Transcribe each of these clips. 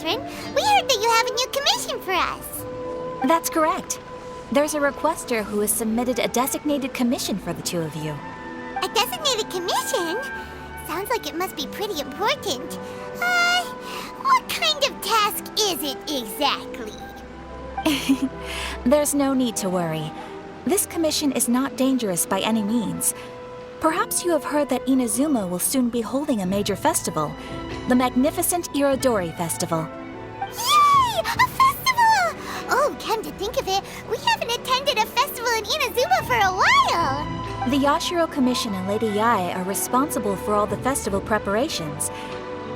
Matron. We heard that you have a new commission for us. That's correct. There's a requester who has submitted a designated commission for the two of you. A designated commission? Sounds like it must be pretty important. What kind of task is it exactly? There's no need to worry. This commission is not dangerous by any means. Perhaps you have heard that Inazuma will soon be holding a major festival, the magnificent Irodori Festival. Yay! A festival! Oh, come to think of it, we haven't attended a festival in Inazuma for a while! The Yashiro Commission and Lady Yae are responsible for all the festival preparations.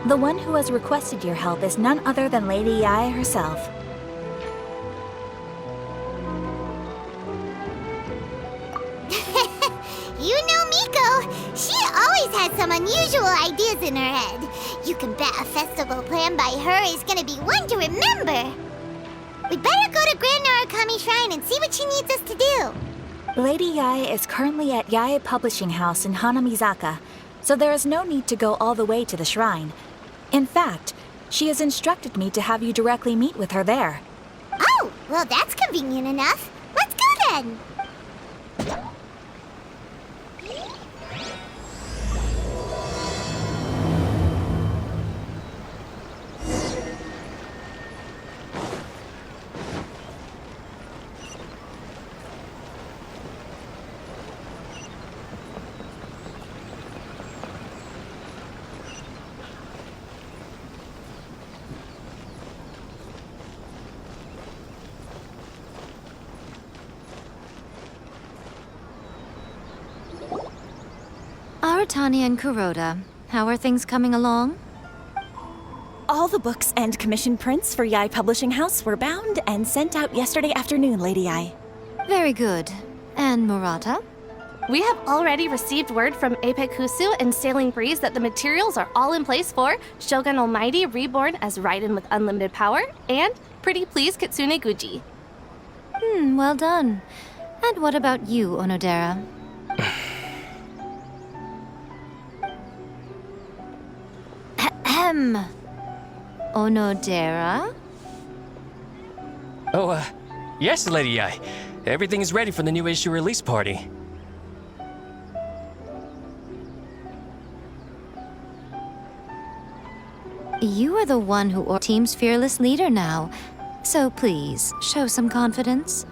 The one who has requested your help is none other than Lady Yae herself. You know Miko, she always has some unusual ideas in her head. You can bet a festival planned by her is gonna be one to remember. We'd better go to Grand Narukami Shrine and see what she needs us to do. Lady Yae is currently at Yae Publishing House in Hanamizaka, so there is no need to go all the way to the shrine. In fact, she has instructed me to have you directly meet with her there. Oh, well that's convenient enough. Let's go then. Aratani and Kuroda, how are things coming along? All the books and commission prints for Yae Publishing House were bound and sent out yesterday afternoon, Lady Yae. Very good. And Murata? We have already received word from Apekusu and Sailing Breeze that the materials are all in place for Shogun Almighty Reborn as Raiden with Unlimited Power and Pretty Please Kitsune Guji. Well done. And what about you, Onodera? Onodera? Oh, yes, Lady Yae. Everything is ready for the new issue release party. You are the one who or team's fearless leader now, so please, show some confidence.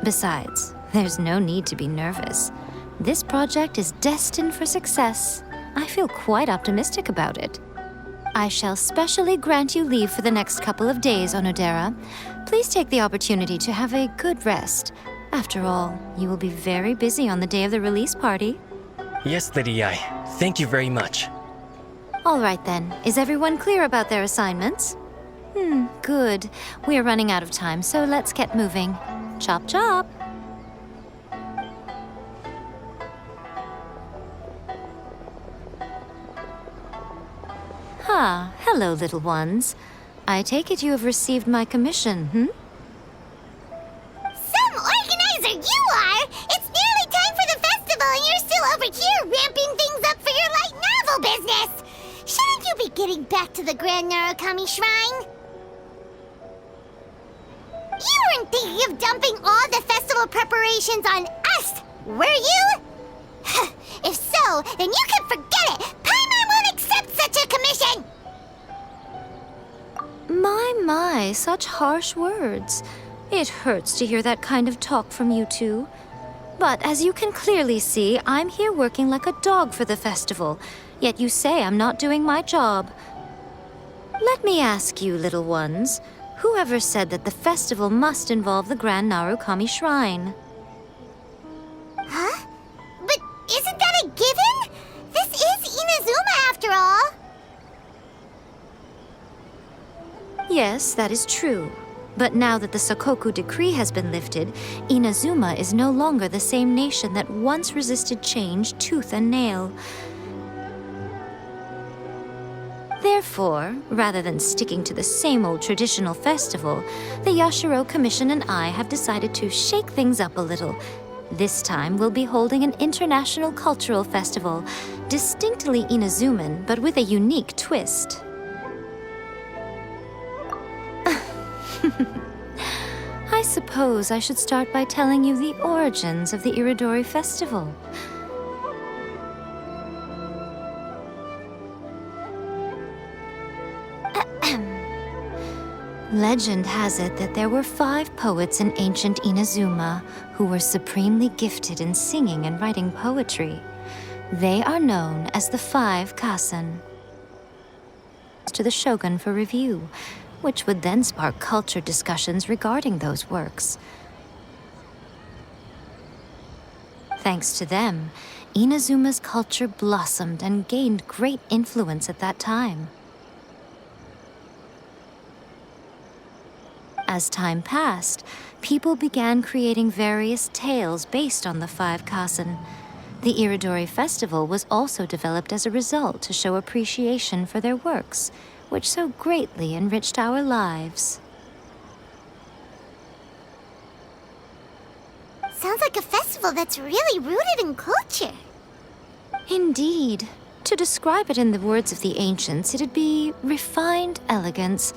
Besides, there's no need to be nervous. This project is destined for success. I feel quite optimistic about it. I shall specially grant you leave for the next couple of days, Onodera. Please take the opportunity to have a good rest. After all, you will be very busy on the day of the release party. Yes, Lady Yae. Thank you very much. All right then, is everyone clear about their assignments? Good. We are running out of time, so let's get moving. Chop chop! Hello, little ones. I take it you have received my commission, Some organizer you are! It's nearly time for the festival and you're still over here ramping things up for your light novel business! Shouldn't you be getting back to the Grand Narukami Shrine? You weren't thinking of dumping all the festival preparations on us, were you? If so, then you can forget it! Paimon won't accept such a commission! My, such harsh words. It hurts to hear that kind of talk from you two. But as you can clearly see, I'm here working like a dog for the festival, yet you say I'm not doing my job. Let me ask you, little ones, whoever said that the festival must involve the Grand Narukami Shrine? Huh? But isn't that a given? This is Inazuma after all. Yes, that is true. But now that the Sokoku decree has been lifted, Inazuma is no longer the same nation that once resisted change tooth and nail. Therefore, rather than sticking to the same old traditional festival, the Yashiro Commission and I have decided to shake things up a little. This time, we'll be holding an international cultural festival, distinctly Inazuman, but with a unique twist. I suppose I should start by telling you the origins of the Irodori Festival. Legend has it that there were 5 poets in ancient Inazuma who were supremely gifted in singing and writing poetry. They are known as the 5 Kasen. To the shogun for review, which would then spark culture discussions regarding those works. Thanks to them, Inazuma's culture blossomed and gained great influence at that time. As time passed, people began creating various tales based on the 5 Kasen. The Irodori Festival was also developed as a result to show appreciation for their works, which so greatly enriched our lives. Sounds like a festival that's really rooted in culture. Indeed. To describe it in the words of the ancients, it'd be refined elegance.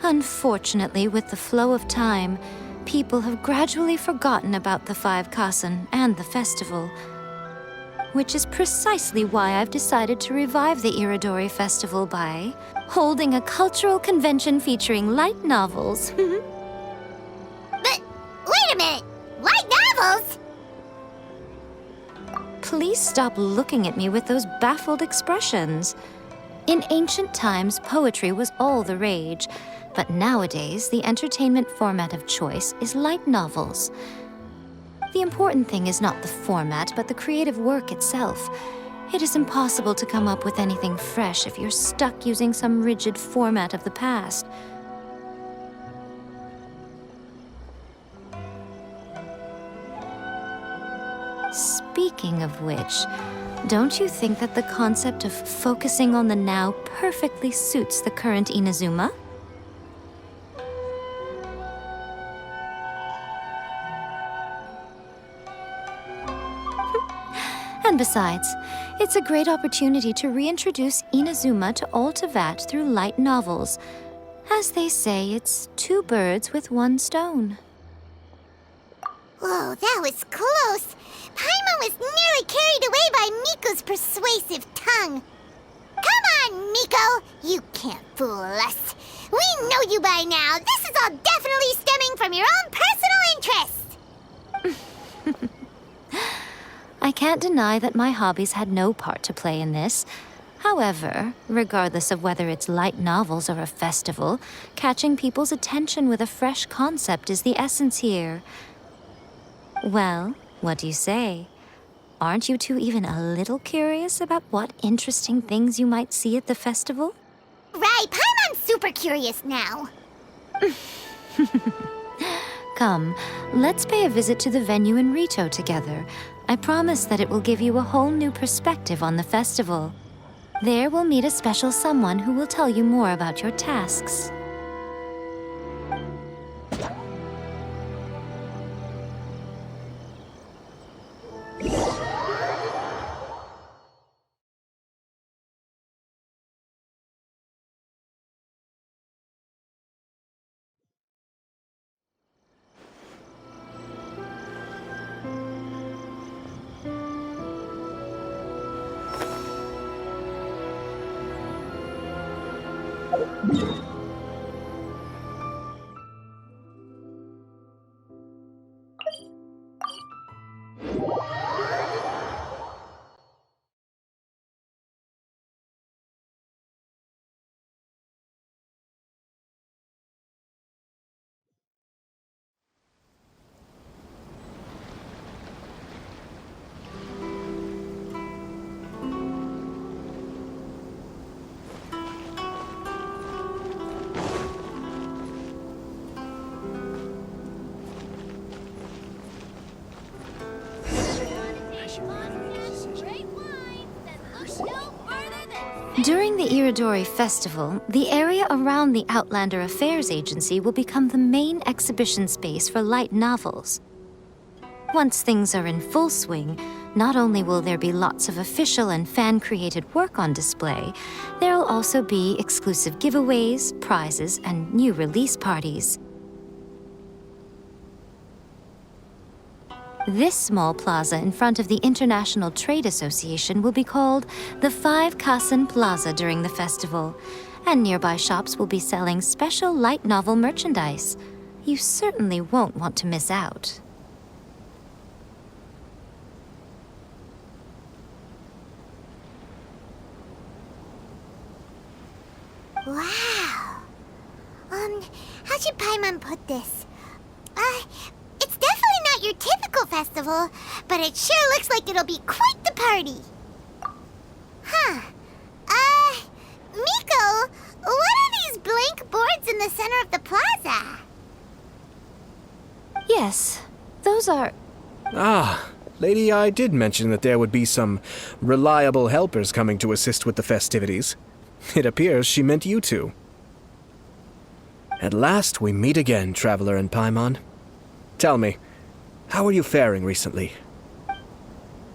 Unfortunately, with the flow of time, people have gradually forgotten about the 5 Kasen and the festival. Which is precisely why I've decided to revive the Irodori Festival by holding a cultural convention featuring light novels. But wait a minute! Light novels? Please stop looking at me with those baffled expressions. In ancient times, poetry was all the rage, but nowadays, the entertainment format of choice is light novels. The important thing is not the format, but the creative work itself. It is impossible to come up with anything fresh if you're stuck using some rigid format of the past. Speaking of which, don't you think that the concept of focusing on the now perfectly suits the current Inazuma? And besides, it's a great opportunity to reintroduce Inazuma to all Teyvat through light novels. As they say, it's 2 birds with 1 stone. Whoa, that was close. Paimon was nearly carried away by Miko's persuasive tongue. Come on, Miko! You can't fool us. We know you by now. This is all definitely stemming from your own personal interest. I can't deny that my hobbies had no part to play in this. However, regardless of whether it's light novels or a festival, catching people's attention with a fresh concept is the essence here. Well, what do you say? Aren't you two even a little curious about what interesting things you might see at the festival? Right, Paimon's super curious now. Come, let's pay a visit to the venue in Rito together. I promise that it will give you a whole new perspective on the festival. There we'll meet a special someone who will tell you more about your tasks. During the Irodori Festival, the area around the Outlander Affairs Agency will become the main exhibition space for light novels. Once things are in full swing, not only will there be lots of official and fan-created work on display, there'll also be exclusive giveaways, prizes, and new release parties. This small plaza in front of the International Trade Association will be called the 5 Kasen Plaza during the festival, and nearby shops will be selling special light novel merchandise. You certainly won't want to miss out. Wow. How should Paimon put this? It's definitely not your typical festival, but it sure looks like it'll be quite the party. Huh. Miko, what are these blank boards in the center of the plaza? Yes, those are... Ah, Lady I did mention that there would be some reliable helpers coming to assist with the festivities. It appears she meant you two. At last we meet again, Traveler and Paimon. Tell me, how are you faring recently?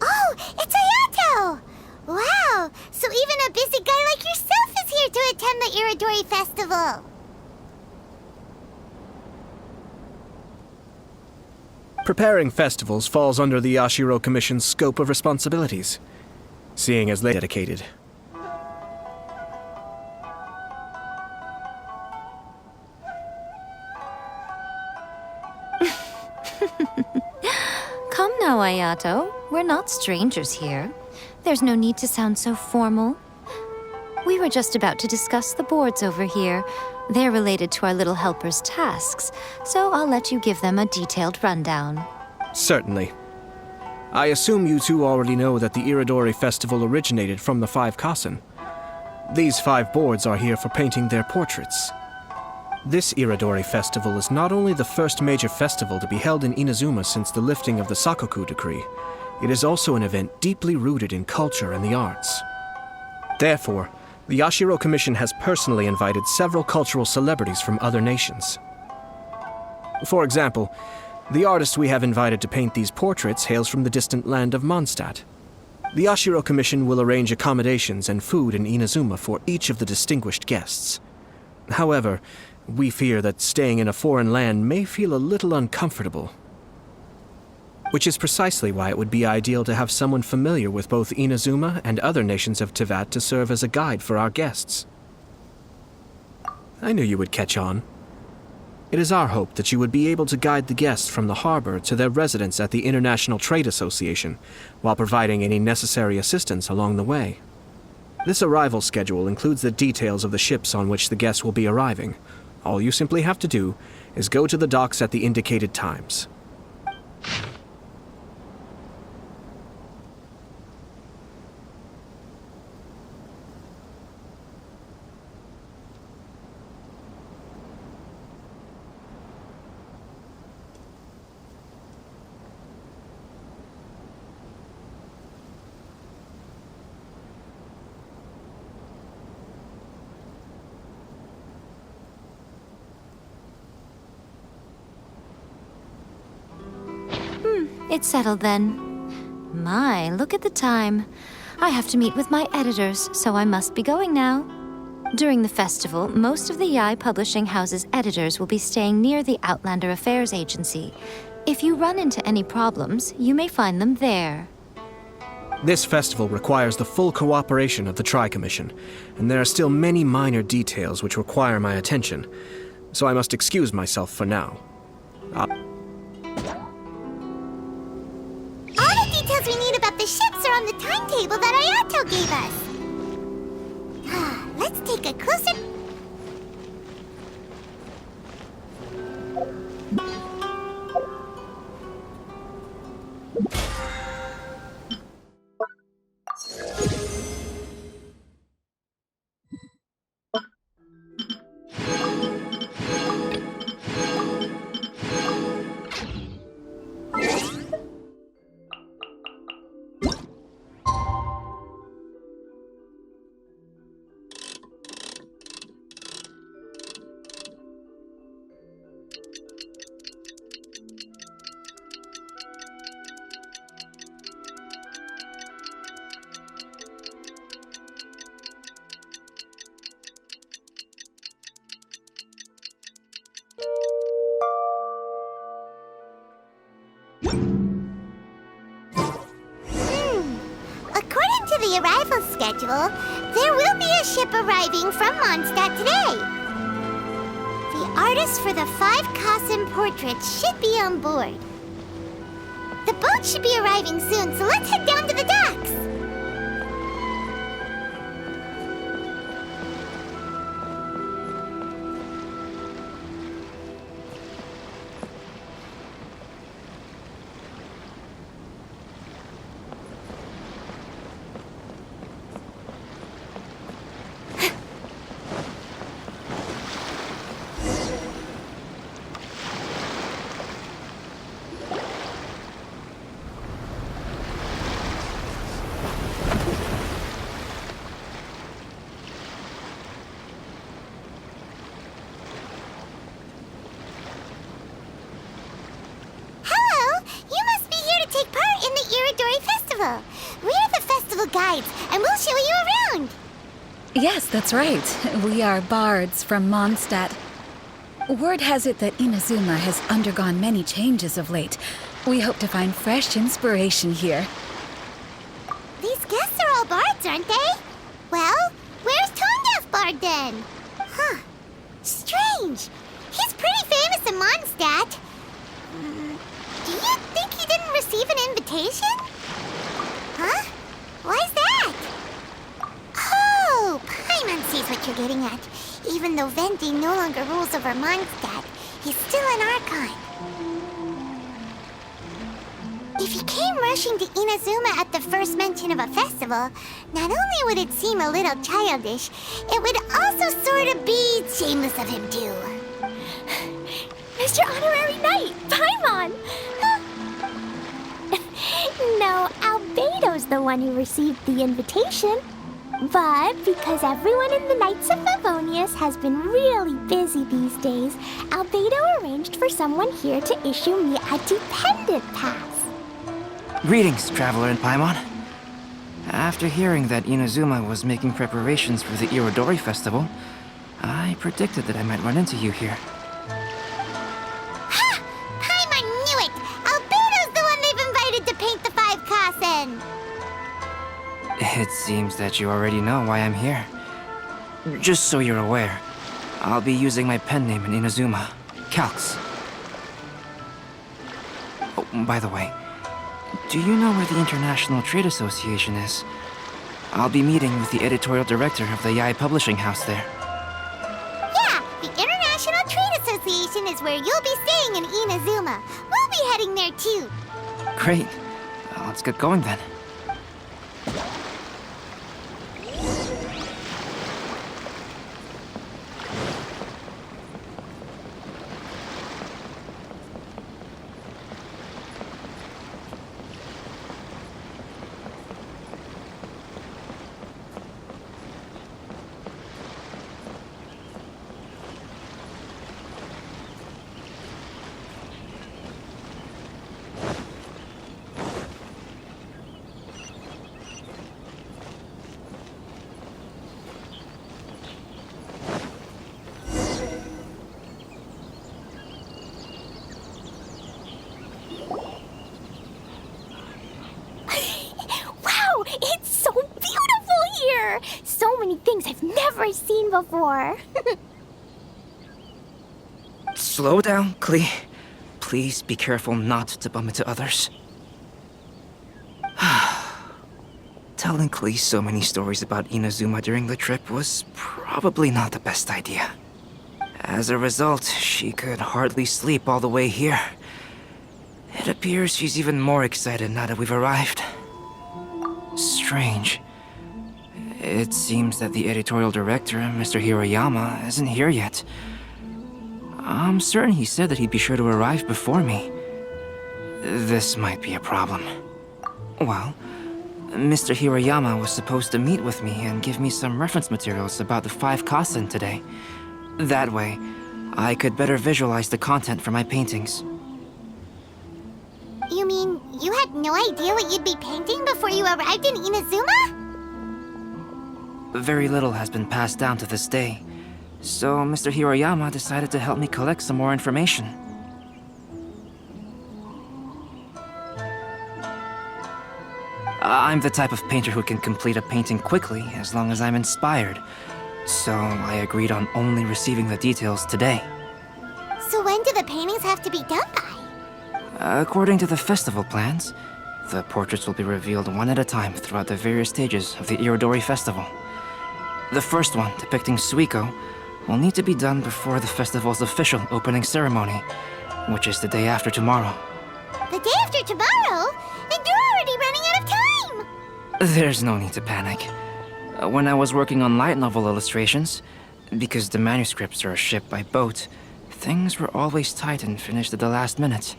Oh, it's Ayato! Wow, so even a busy guy like yourself is here to attend the Irodori festival. Preparing festivals falls under the Yashiro Commission's scope of responsibilities, seeing as they dedicated. Come now, Ayato. We're not strangers here. There's no need to sound so formal. We were just about to discuss the boards over here. They're related to our little helper's tasks, so I'll let you give them a detailed rundown. Certainly. I assume you two already know that the Irodori festival originated from the 5 Kasen. These 5 boards are here for painting their portraits. This Irodori festival is not only the first major festival to be held in Inazuma since the lifting of the Sakoku decree, it is also an event deeply rooted in culture and the arts. Therefore, the Yashiro Commission has personally invited several cultural celebrities from other nations. For example, the artist we have invited to paint these portraits hails from the distant land of Mondstadt. The Yashiro Commission will arrange accommodations and food in Inazuma for each of the distinguished guests. However, we fear that staying in a foreign land may feel a little uncomfortable. Which is precisely why it would be ideal to have someone familiar with both Inazuma and other nations of Teyvat to serve as a guide for our guests. I knew you would catch on. It is our hope that you would be able to guide the guests from the harbor to their residence at the International Trade Association, while providing any necessary assistance along the way. This arrival schedule includes the details of the ships on which the guests will be arriving. All you simply have to do is go to the docks at the indicated times. It's settled then. My, look at the time. I have to meet with my editors, so I must be going now. During the festival, most of the Yae Publishing House's editors will be staying near the Outlander Affairs Agency. If you run into any problems, you may find them there. This festival requires the full cooperation of the Tri-Commission, and there are still many minor details which require my attention, so I must excuse myself for now. All the details we need about the ships are on the timetable that Ayato gave us. Let's take a closer... the arrival schedule, there will be a ship arriving from Mondstadt today. The artist for the 5 Kassen portraits should be on board. The boat should be arriving soon, so let's head down to the docks. Irodori Festival. We're the festival guides, and we'll show you around. Yes, that's right. We are bards from Mondstadt. Word has it that Inazuma has undergone many changes of late. We hope to find fresh inspiration here. These guests are all bards, aren't they? Well, where's Tone-Deaf Bard then? Huh. Strange. He's pretty famous in Mondstadt. Do you think he didn't receive an invitation? Huh? Why's that? Oh, Paimon sees what you're getting at. Even though Venti no longer rules over Mondstadt, he's still an Archon. If he came rushing to Inazuma at the first mention of a festival, not only would it seem a little childish, it would also sort of be shameless of him too. Mr. Honorary Knight, Paimon! No, Albedo's the one who received the invitation. But because everyone in the Knights of Favonius has been really busy these days, Albedo arranged for someone here to issue me a dependent pass. Greetings, Traveler and Paimon. After hearing that Inazuma was making preparations for the Irodori Festival, I predicted that I might run into you here. Ha! Paimon knew it! Albedo's the one they've invited to paint the 5 Kassen! It seems that you already know why I'm here. Just so you're aware, I'll be using my pen name in Inazuma, Calx. Oh, by the way, do you know where the International Trade Association is? I'll be meeting with the editorial director of the Yae Publishing House there. Yeah, the International Trade Association is where you'll be staying in Inazuma. We'll be heading there too. Great. Let's get going then. It's so beautiful here! So many things I've never seen before. Slow down, Klee. Please be careful not to bump into others. Telling Klee so many stories about Inazuma during the trip was probably not the best idea. As a result, she could hardly sleep all the way here. It appears she's even more excited now that we've arrived. Strange. It seems that the editorial director, Mr. Hiroyama, isn't here yet. I'm certain he said that he'd be sure to arrive before me. This might be a problem. Well, Mr. Hiroyama was supposed to meet with me and give me some reference materials about the 5 Kassen today. That way, I could better visualize the content for my paintings. You mean you had no idea what you'd be painting before you arrived in Inazuma? Very little has been passed down to this day, so Mr. Hiroyama decided to help me collect some more information. I'm the type of painter who can complete a painting quickly as long as I'm inspired. So I agreed on only receiving the details today. So when do the paintings have to be done by? According to the festival plans, the portraits will be revealed one at a time throughout the various stages of the Irodori festival. The first one, depicting Suiko, will need to be done before the festival's official opening ceremony, which is the day after tomorrow. The day after tomorrow? Then you're already running out of time! There's no need to panic. When I was working on light novel illustrations, because the manuscripts are shipped by boat, things were always tight and finished at the last minute.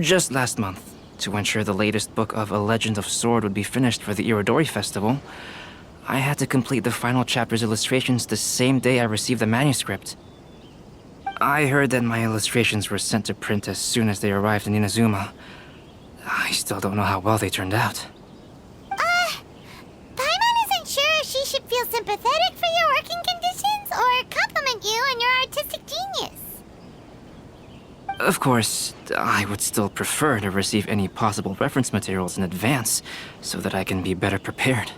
Just last month, to ensure the latest book of A Legend of Sword would be finished for the Irodori Festival, I had to complete the final chapter's illustrations the same day I received the manuscript. I heard that my illustrations were sent to print as soon as they arrived in Inazuma. I still don't know how well they turned out. Paimon isn't sure if she should feel sympathetic for your working conditions or compliment you on your artistic genius. Of course, I would still prefer to receive any possible reference materials in advance so that I can be better prepared.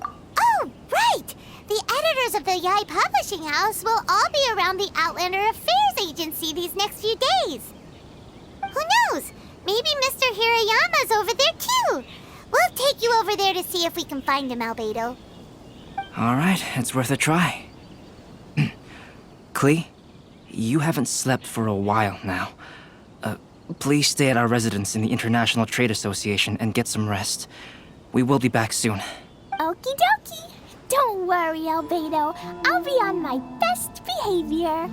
Oh, right! The editors of the Yai Publishing House will all be around the Outlander Affairs Agency these next few days. Who knows? Maybe Mr. Hirayama's over there too. We'll take you over there to see if we can find him, Albedo. All right, it's worth a try. Klee, you haven't slept for a while now. Please stay at our residence in the International Trade Association and get some rest. We will be back soon. Okie dokie. Don't worry, Albedo. I'll be on my best behavior.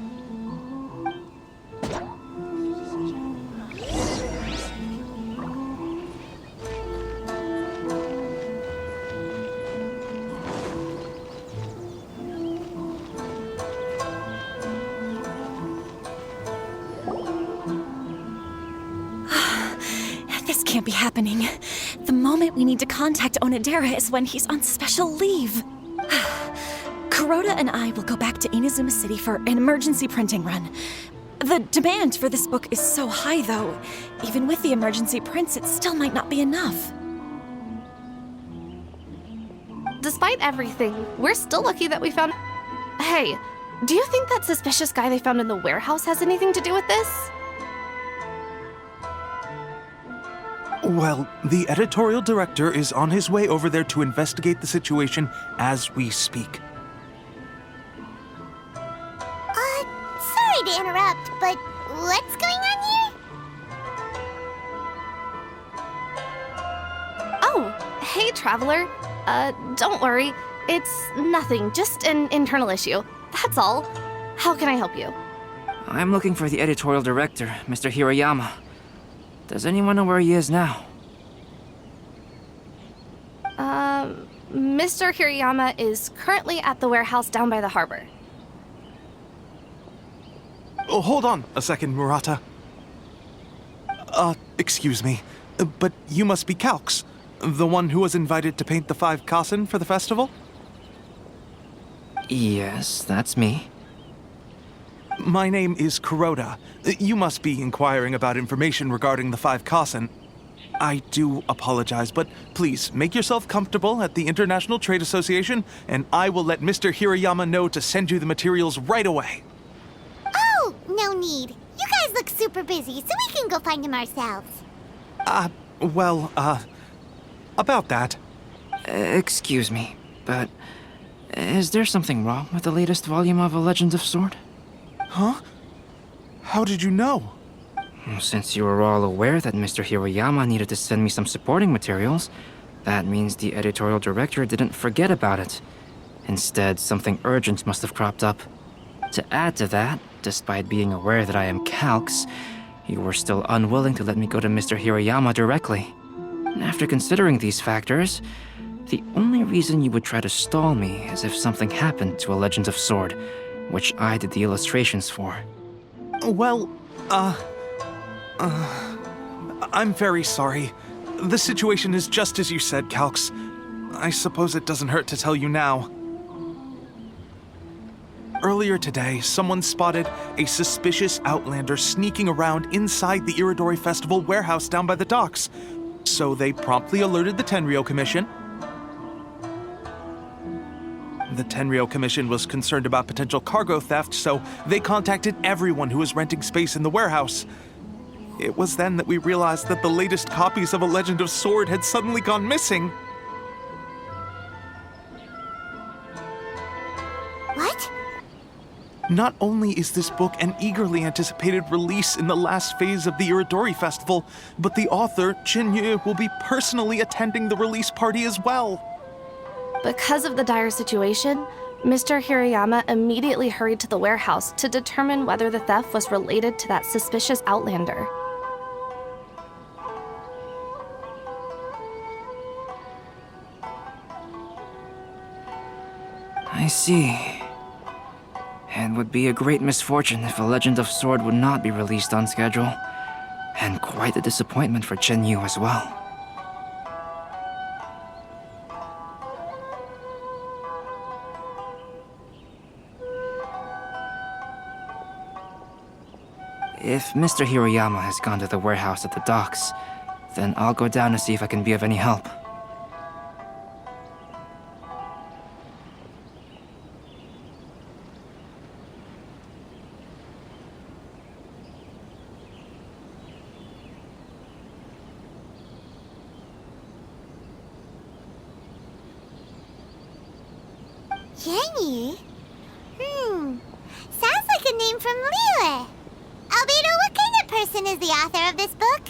This can't be happening. The moment we need to contact Onodera is when he's on special leave. Kuroda and I will go back to Inazuma City for an emergency printing run. The demand for this book is so high, though. Even with the emergency prints, it still might not be enough. Despite everything, we're still lucky that we found... Hey, do you think that suspicious guy they found in the warehouse has anything to do with this? Well, the editorial director is on his way over there to investigate the situation as we speak. Sorry to interrupt, but what's going on here? Oh, hey, Traveler. Don't worry. It's nothing, just an internal issue. That's all. How can I help you? I'm looking for the editorial director, Mr. Hirayama. Does anyone know where he is now? Mr. Hirayama is currently at the warehouse down by the harbor. Oh, hold on a second, Murata. Excuse me, but you must be Calx, the one who was invited to paint the 5 Kasen for the festival? Yes, that's me. My name is Kuroda. You must be inquiring about information regarding the 5 Kasen. I do apologize, but please make yourself comfortable at the International Trade Association, and I will let Mr. Hirayama know to send you the materials right away. Oh, no need. You guys look super busy, so we can go find him ourselves. About that. Excuse me, but is there something wrong with the latest volume of A Legend of Sword? Huh? How did you know? Since you were all aware that Mr. Hirayama needed to send me some supporting materials, that means the editorial director didn't forget about it. Instead, something urgent must have cropped up. To add to that, despite being aware that I am Calx, you were still unwilling to let me go to Mr. Hirayama directly. After considering these factors, the only reason you would try to stall me is if something happened to A Legend of Sword, which I did the illustrations for. Well, I'm very sorry. The situation is just as you said, Calx. I suppose it doesn't hurt to tell you now. Earlier today, someone spotted a suspicious outlander sneaking around inside the Irodori Festival warehouse down by the docks. So they promptly alerted the Tenryou Commission. The Tenryou Commission was concerned about potential cargo theft, so they contacted everyone who was renting space in the warehouse. It was then that we realized that the latest copies of A Legend of Sword had suddenly gone missing. What? Not only is this book an eagerly anticipated release in the last phase of the Irodori Festival, but the author, Yu, will be personally attending the release party as well. Because of the dire situation, Mr. Hirayama immediately hurried to the warehouse to determine whether the theft was related to that suspicious outlander. I see. It would be a great misfortune if A Legend of Sword would not be released on schedule. And quite a disappointment for Yu as well. If Mr. Hirayama has gone to the warehouse at the docks, then I'll go down to see if I can be of any help. Jenny? Sounds like a name from Liyue. Albedo, what kind of person is the author of this book?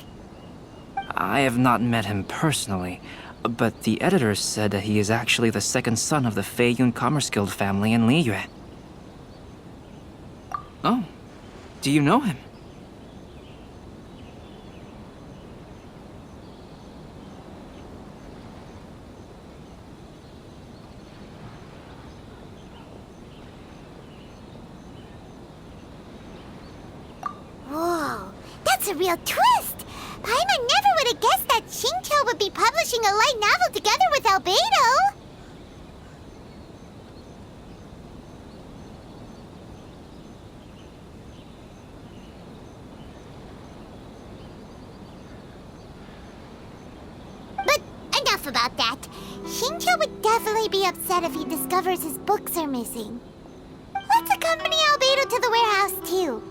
I have not met him personally, but the editor said that he is actually the second son of the Feiyun Commerce Guild family in Liyue. Oh, do you know him? Whoa, that's a real twist! Paimon never would have guessed that Xingqiu would be publishing a light novel together with Albedo! But enough about that. Xingqiu would definitely be upset if he discovers his books are missing. Let's accompany Albedo to the warehouse, too.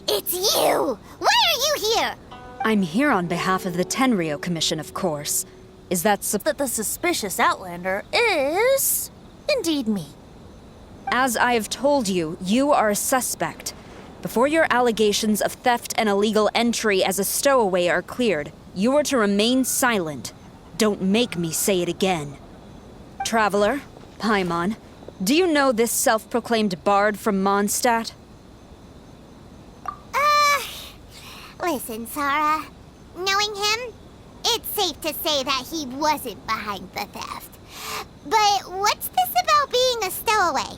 It's you! Why are you here? I'm here on behalf of the Tenryou Commission, of course. Is that That the suspicious outlander is indeed me. As I have told you, you are a suspect. Before your allegations of theft and illegal entry as a stowaway are cleared, you are to remain silent. Don't make me say it again. Traveler, Paimon, do you know this self-proclaimed bard from Mondstadt? Listen, Sarah. Knowing him, it's safe to say that he wasn't behind the theft. But what's this about being a stowaway?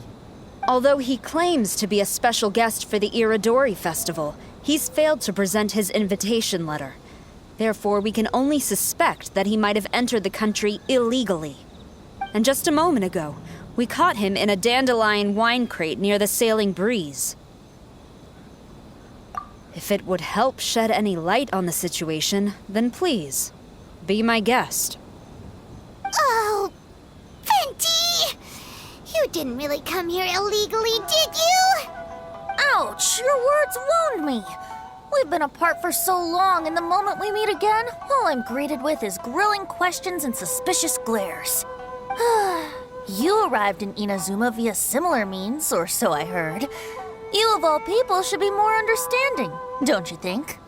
Although he claims to be a special guest for the Irodori Festival, he's failed to present his invitation letter. Therefore, we can only suspect that he might have entered the country illegally. And just a moment ago, we caught him in a dandelion wine crate near the Sailing Breeze. If it would help shed any light on the situation, then please, be my guest. Oh, Fenty! You didn't really come here illegally, did you? Ouch! Your words wound me. We've been apart for so long, and the moment we meet again, all I'm greeted with is grilling questions and suspicious glares. You arrived in Inazuma via similar means, or so I heard. You of all people should be more understanding, don't you think?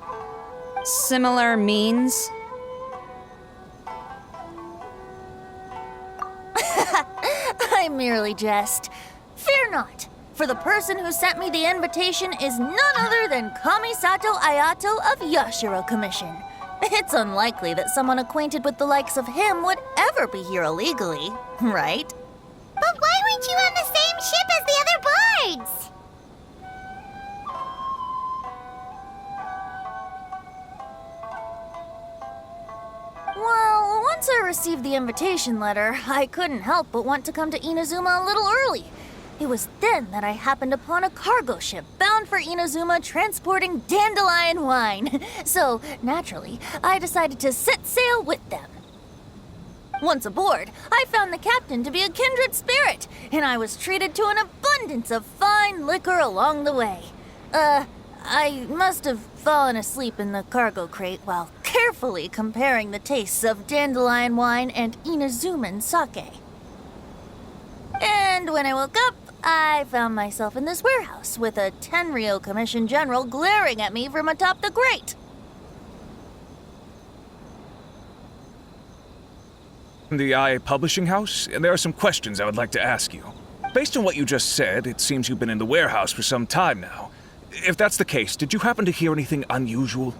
Similar means? I merely jest. Fear not. for the person who sent me the invitation is none other than Kamisato Ayato of Yashiro Commission. It's unlikely that someone acquainted with the likes of him would ever be here illegally, right? But why weren't you on the same ship as the other bards? Well, once I received the invitation letter, I couldn't help but want to come to Inazuma a little early. It was then that I happened upon a cargo ship bound for Inazuma transporting dandelion wine. So, naturally, I decided to set sail with them. Once aboard, I found the captain to be a kindred spirit, and I was treated to an abundance of fine liquor along the way. I must have fallen asleep in the cargo crate while carefully comparing the tastes of dandelion wine and Inazuman sake. And when I woke up, I found myself in this warehouse with a Tenryou Commission General glaring at me from atop the grate. The IA Publishing House, and there are some questions I would like to ask you. Based on what you just said, it seems you've been in the warehouse for some time now. If that's the case, did you happen to hear anything unusual?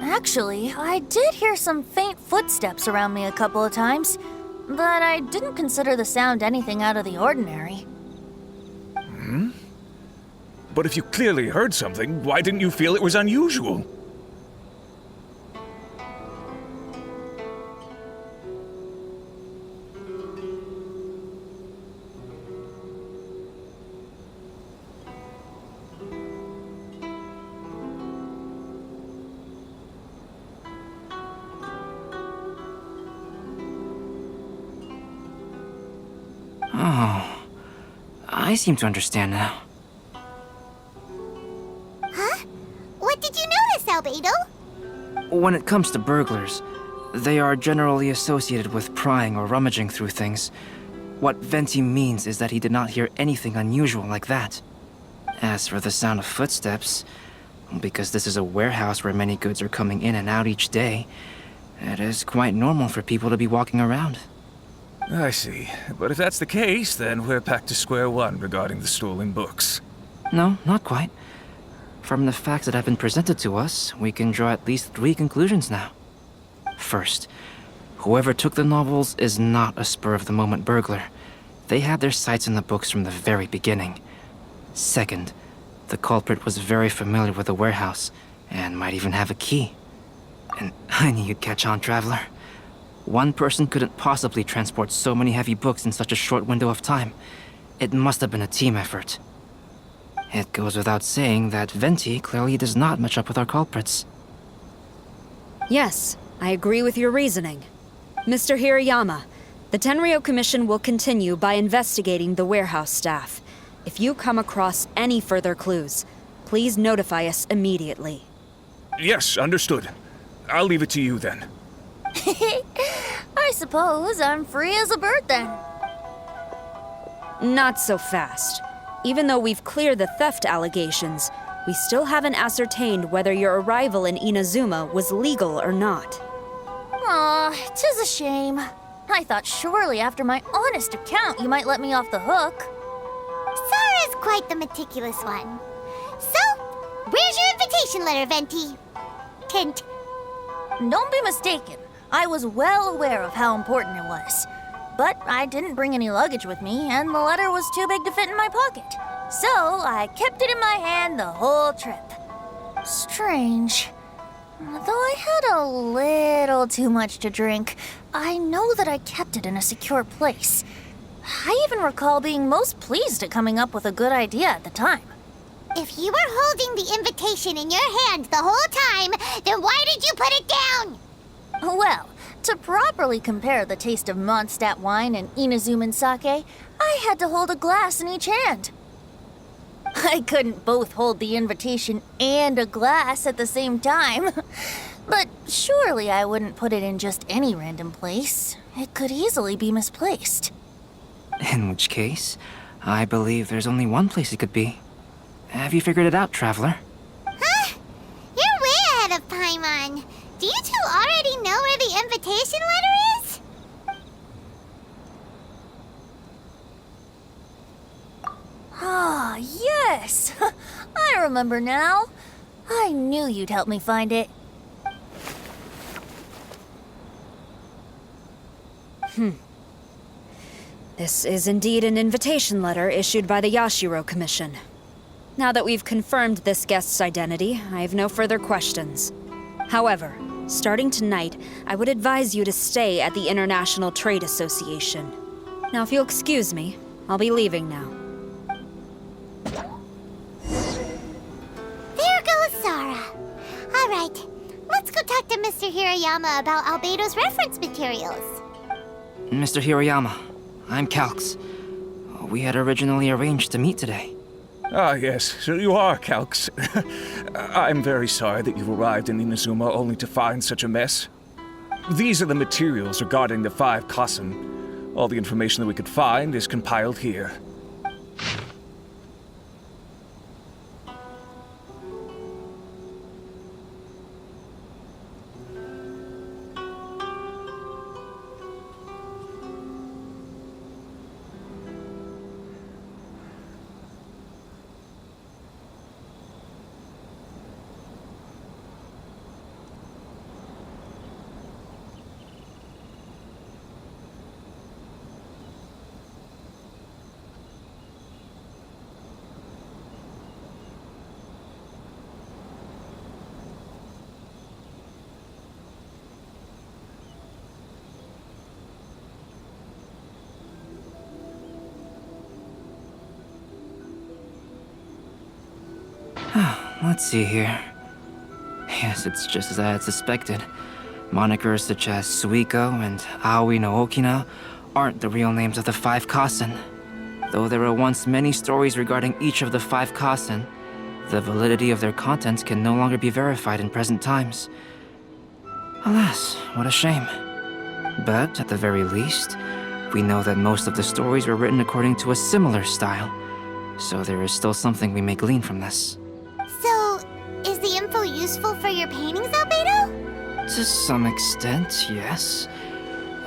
Actually, I did hear some faint footsteps around me a couple of times, but I didn't consider the sound anything out of the ordinary. But if you clearly heard something, why didn't you feel it was unusual? Oh, I seem to understand now. Huh? What did you notice, Albedo? When it comes to burglars, they are generally associated with prying or rummaging through things. What Venti means is that he did not hear anything unusual like that. As for the sound of footsteps, because this is a warehouse where many goods are coming in and out each day, it is quite normal for people to be walking around. I see. But if that's the case, then we're back to square one regarding the stolen books. No, not quite. From the facts that have been presented to us, we can draw at least 3 conclusions now. First, whoever took the novels is not a spur-of-the-moment burglar. They had their sights on the books from the very beginning. Second, the culprit was very familiar with the warehouse, and might even have a key. And I knew you'd catch on, Traveler. One person couldn't possibly transport so many heavy books in such a short window of time. It must have been a team effort. It goes without saying that Venti clearly does not match up with our culprits. Yes, I agree with your reasoning. Mr. Hirayama, the Tenryou Commission will continue by investigating the warehouse staff. If you come across any further clues, please notify us immediately. Yes, understood. I'll leave it to you then. I suppose I'm free as a bird then. Not so fast. Even though we've cleared the theft allegations, we still haven't ascertained whether your arrival in Inazuma was legal or not. Aw, 'tis a shame. I thought surely after my honest account you might let me off the hook. Sara's quite the meticulous one. So, where's your invitation letter, Venti? Tint. Don't be mistaken. I was well aware of how important it was. But I didn't bring any luggage with me, and the letter was too big to fit in my pocket. So I kept it in my hand the whole trip. Strange. Though I had a little too much to drink, I know that I kept it in a secure place. I even recall being most pleased at coming up with a good idea at the time. If you were holding the invitation in your hand the whole time, then why did you put it down? Well, to properly compare the taste of Mondstadt wine and Inazuman sake, I had to hold a glass in each hand. I couldn't both hold the invitation and a glass at the same time. But surely I wouldn't put it in just any random place. It could easily be misplaced. In which case, I believe there's only one place it could be. Have you figured it out, Traveler? Huh? You're way ahead of Paimon. Do you two already know where the invitation letter is? remember now. I knew you'd help me find it. This is indeed an invitation letter issued by the Yashiro Commission. Now that we've confirmed this guest's identity, I have no further questions. However, starting tonight, I would advise you to stay at the International Trade Association. Now, if you'll excuse me, I'll be leaving now. There goes Sara. All right, let's go talk to Mr. Hirayama about Albedo's reference materials. Mr. Hiroyama, I'm Calx. We had originally arranged to meet today. Ah, yes, so you are Calx. I'm very sorry that you've arrived in Inazuma only to find such a mess. These are the materials regarding the 5 Kassen. All the information that we could find is compiled here. Let's see here. Yes, it's just as I had suspected. Monikers such as Suiko and Aoi no Okina aren't the real names of the 5 Kassen. Though there were once many stories regarding each of the 5 Kassen, the validity of their contents can no longer be verified in present times. Alas, what a shame. But at the very least, we know that most of the stories were written according to a similar style. So there is still something we may glean from this. So, is the info useful for your paintings, Albedo? To some extent, yes.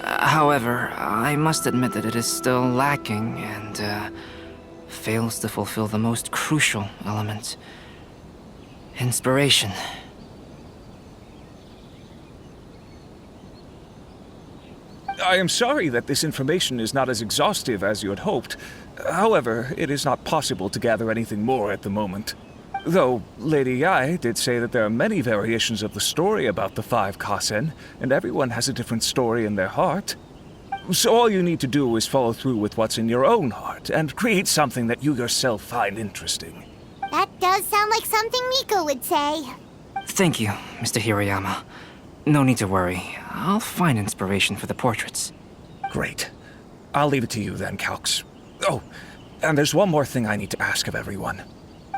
However, I must admit that it is still lacking and fails to fulfill the most crucial element. Inspiration. I am sorry that this information is not as exhaustive as you had hoped. However, it is not possible to gather anything more at the moment. Though Lady Yae did say that there are many variations of the story about the 5 Kassen, and everyone has a different story in their heart. So all you need to do is follow through with what's in your own heart, and create something that you yourself find interesting. That does sound like something Miko would say. Thank you, Mr. Hiroyama. No need to worry. I'll find inspiration for the portraits. Great. I'll leave it to you then, Calx. Oh, and there's one more thing I need to ask of everyone.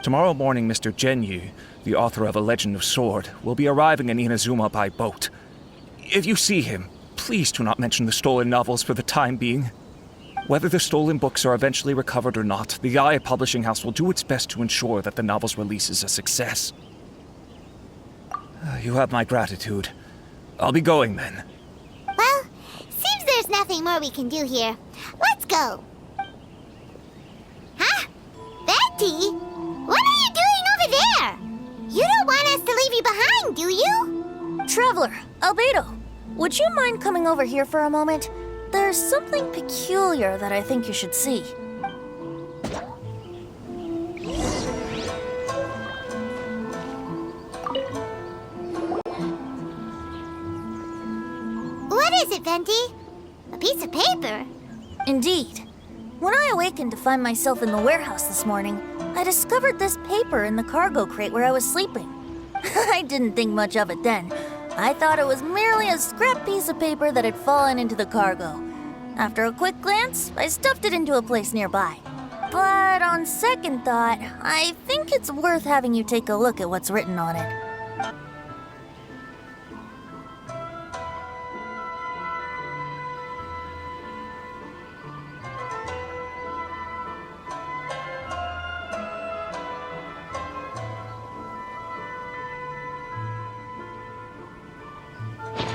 Tomorrow morning, Mr. Genyu, the author of A Legend of Sword, will be arriving in Inazuma by boat. If you see him, please do not mention the stolen novels for the time being. Whether the stolen books are eventually recovered or not, the Yae Publishing House will do its best to ensure that the novel's release is a success. You have my gratitude. I'll be going then. Well, seems there's nothing more we can do here. Let's go. Huh? Betty? What are you doing over there? You don't want us to leave you behind, do you? Traveler, Albedo, would you mind coming over here for a moment? There's something peculiar that I think you should see. What is it, Venti? A piece of paper? Indeed. When I awakened to find myself in the warehouse this morning, I discovered this paper in the cargo crate where I was sleeping. I didn't think much of it then. I thought it was merely a scrap piece of paper that had fallen into the cargo. After a quick glance, I stuffed it into a place nearby. But on second thought, I think it's worth having you take a look at what's written on it.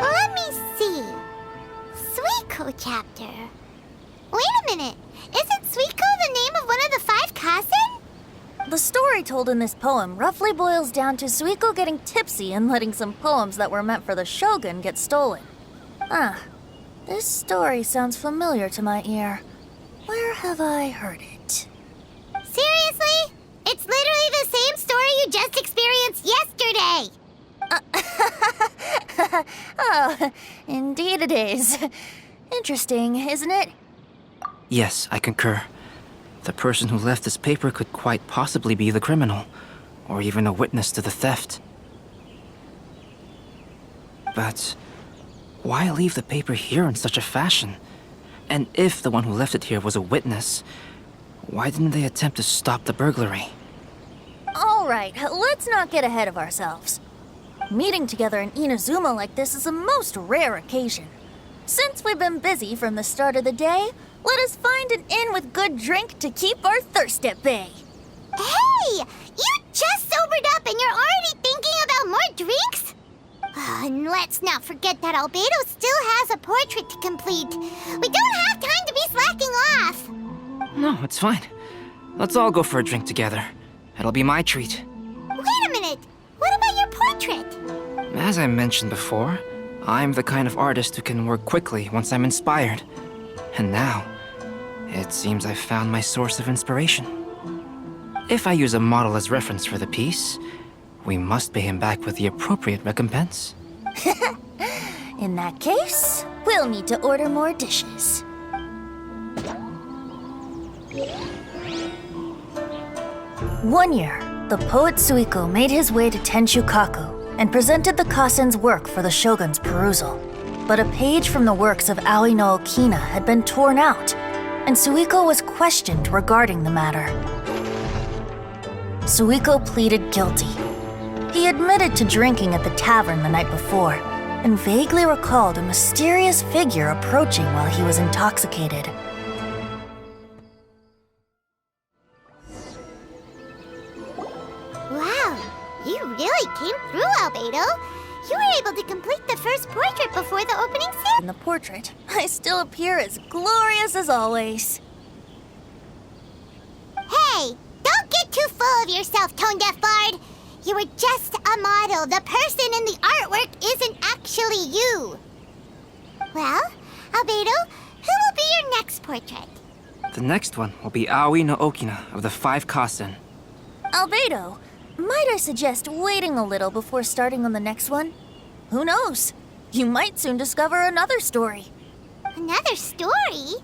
Let me see. Suiko chapter. Wait a minute. Isn't Suiko the name of one of the 5 Kassen? The story told in this poem roughly boils down to Suiko getting tipsy and letting some poems that were meant for the Shogun get stolen. This story sounds familiar to my ear. Where have I heard it? Seriously? It's literally the same story you just experienced yesterday! Oh, indeed it is. Interesting, isn't it? Yes, I concur. The person who left this paper could quite possibly be the criminal, or even a witness to the theft. But why leave the paper here in such a fashion? And if the one who left it here was a witness, why didn't they attempt to stop the burglary? All right, let's not get ahead of ourselves. Meeting together in Inazuma like this is a most rare occasion. Since we've been busy from the start of the day, let us find an inn with good drink to keep our thirst at bay. Hey! You just sobered up and you're already thinking about more drinks? And let's not forget that Albedo still has a portrait to complete. We don't have time to be slacking off. No, it's fine. Let's all go for a drink together. It'll be my treat. Wait a minute. What about your portrait? As I mentioned before, I'm the kind of artist who can work quickly once I'm inspired. And now, it seems I've found my source of inspiration. If I use a model as reference for the piece, we must pay him back with the appropriate recompense. In that case, we'll need to order more dishes. One year, the poet Suiko made his way to Tenshukaku and presented the Kasen's work for the Shogun's perusal. But a page from the works of Aoi no Okina had been torn out, and Suiko was questioned regarding the matter. Suiko pleaded guilty. He admitted to drinking at the tavern the night before, and vaguely recalled a mysterious figure approaching while he was intoxicated. Wow, you really came through, Albedo. You were able to complete the first portrait before the opening ceremony. In the portrait, I still appear as glorious as always. Hey, don't get too full of yourself, Tone-Deaf Bard. You were just a model. The person in the artwork isn't actually you. Well, Albedo, who will be your next portrait? The next one will be Aoi no Okina of the 5 Kasen. Albedo, might I suggest waiting a little before starting on the next one? Who knows? You might soon discover another story. Another story?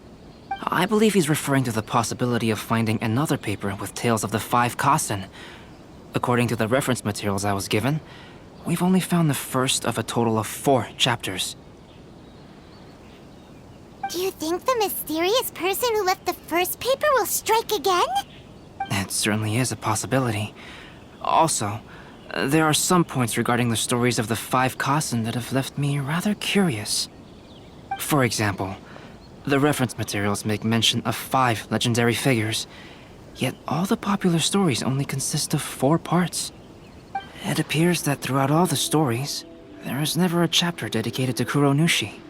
I believe he's referring to the possibility of finding another paper with tales of the 5 Kasen. According to the reference materials I was given, we've only found the first of a total of 4 chapters. Do you think the mysterious person who left the first paper will strike again? It certainly is a possibility. Also, there are some points regarding the stories of the 5 Kasen that have left me rather curious. For example, the reference materials make mention of 5 legendary figures, yet all the popular stories only consist of 4 parts. It appears that throughout all the stories, there is never a chapter dedicated to Kuronushi.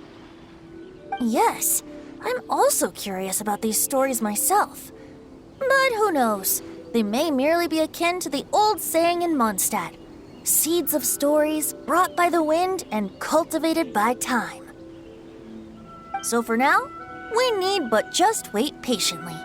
Yes, I'm also curious about these stories myself. But who knows? They may merely be akin to the old saying in Mondstadt, seeds of stories brought by the wind and cultivated by time. So for now, we need but just wait patiently.